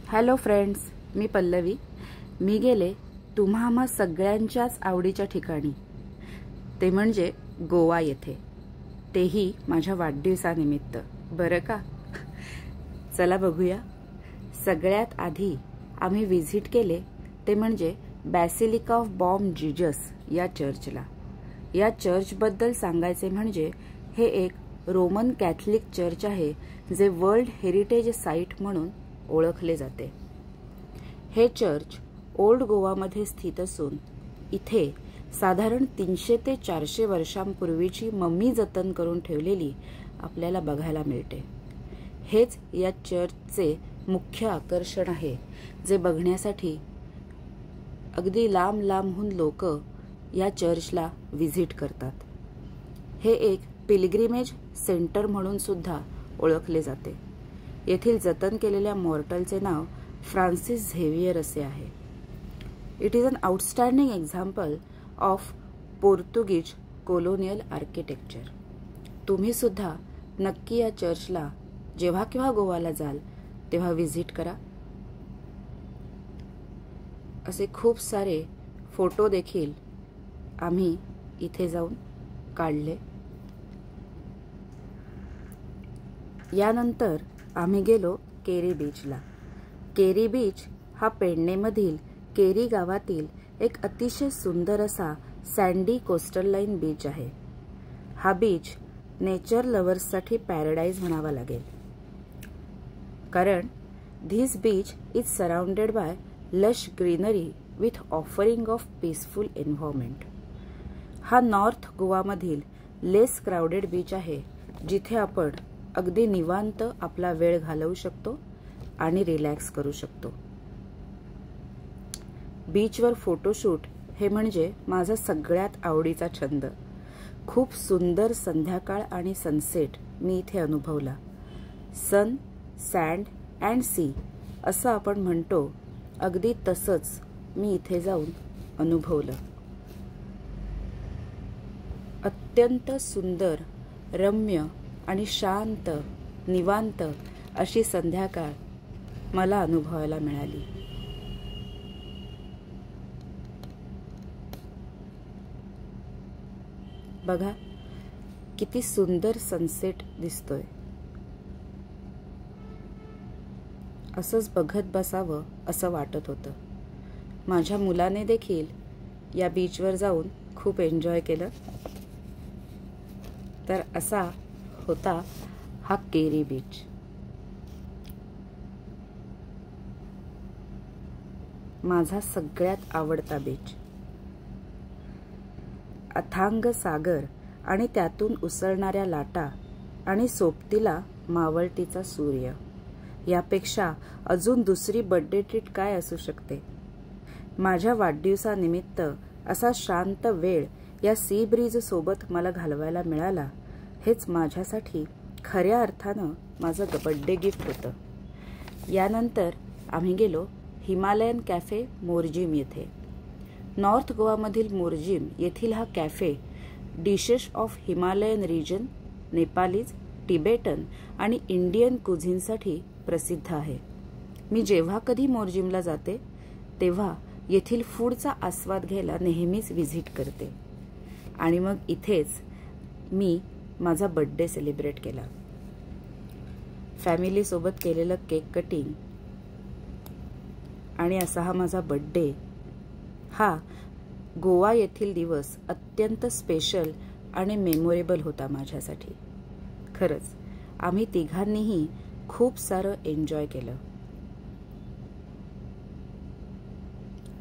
Hello friends, मी पल्लवी. मी गेले तुम्हा आम्हा सगळ्यांच्याच आवडीच्या ठिकाणी, ते म्हणजे गोवा येथे, तेही माझ्या वाढदिवसानिमित्त. बरं का? चला बघूया. सगळ्यात आधी आम्ही व्हिजिट केले ते म्हणजे बॅसिलिका ऑफ बॉम जीजस या चर्चला. या चर्चबद्दल सांगायचे म्हणजे हे एक रोमन कॅथलिक चर्च आहे जे वर्ल्ड हेरिटेज साईट म्हणून ओळखले जाते. हे चर्च ओल्ड गोवामध्ये स्थित असून इथे साधारण 300 ते 400 वर्षांपूर्वीची मम्मी जतन करून ठेवलेली आपल्याला बघायला मिळते. हेच या चर्चचे मुख्य आकर्षण आहे, जे बघण्यासाठी अगदी लांब लांबहून लोक या चर्चला व्हिजिट करतात. हे एक पिलग्रिमेज सेंटर म्हणून सुद्धा ओळखले जाते. येथील जतन केलेल्या मॉर्टलचे नाव फ्रान्सिस झेवियर असे आहे. It is an outstanding example of Portuguese colonial architecture. तुम्ही सुद्धा नक्की या चर्चला जेव्हा केव्हा गोवाला जाल तेव्हा व्हिजिट करा. असे खूप सारे फोटो देखील आम्ही इथे जाऊन काढले. यानंतर आम्ही गेलो केरी बीचला. केरी बीच हा पेडणेमधील केरी गावातील एक अतिशय सुंदर असा सँडी कोस्टल लाईन बीच आहे. हा बीच नेचर लव्हर्ससाठी पॅराडाईज म्हणावा लागेल, कारण this beach is surrounded by lush greenery with offering of peaceful environment. हा नॉर्थ गोवामधील लेस क्राउडेड बीच आहे, जिथे आपण अगदी निवांत आपला वेळ घालवू शकतो आणि रिलॅक्स करू शकतो. बीचवर फोटोशूट हे म्हणजे माझा सगळ्यात आवडीचा छंद. खूप सुंदर संध्याकाळ आणि सनसेट मी इथे अनुभवला. सन, सँड अँड सी असं आपण म्हणतो, अगदी तसंच मी इथे जाऊन अनुभवलं. अत्यंत सुंदर, रम्य आणि शांत, निवांत अशी संध्याकाळ मला अनुभवायला मिळाली. बघा किती सुंदर सनसेट दिसतोय. असंच बघत बसावं असं वाटत होतं. माझ्या मुलाने देखील या बीचवर जाऊन खूप एन्जॉय केलं. तर असा होता हा केरी बीच. माझा सगळ्यात आवडता बीच. अथांग सागर आणि त्यातून उसळणाऱ्या लाटा आणि सोबतीला मावळतीचा सूर्य, यापेक्षा अजून दुसरी बर्थडे ट्रीट काय असू शकते. माझ्या वाढदिवसानिमित्त असा शांत वेळ या सी ब्रीज सोबत मला घालवायला मिळाला, हेच माझ्यासाठी खऱ्या अर्थानं माझं बर्थडे गिफ्ट होतं. यानंतर आम्ही गेलो हिमालयन कॅफे मोरजिम येथे. नॉर्थ गोवामधील मोरजिम येथील हा cafe dishes of Himalayan region, Nepalese, Tibetan आणि इंडियन कुझिनसाठी प्रसिद्ध आहे. मी जेव्हा कधी मोरजिमला जाते तेव्हा येथील फूडचा आस्वाद घ्यायला नेहमीच व्हिजिट करते. आणि मग इथेच मी माझा बर्थडे सेलिब्रेट केला. फॅमिलीसोबत केलेलं केक कटिंग आणि असा हा माझा बर्थडे. हा गोवा येथील दिवस अत्यंत स्पेशल आणि मेमोरेबल होता माझ्यासाठी. खरंच आम्ही तिघांनीही खूप सारं एन्जॉय केलं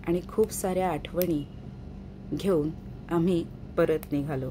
आणि खूप साऱ्या आठवणी घेऊन आम्ही परत निघालो.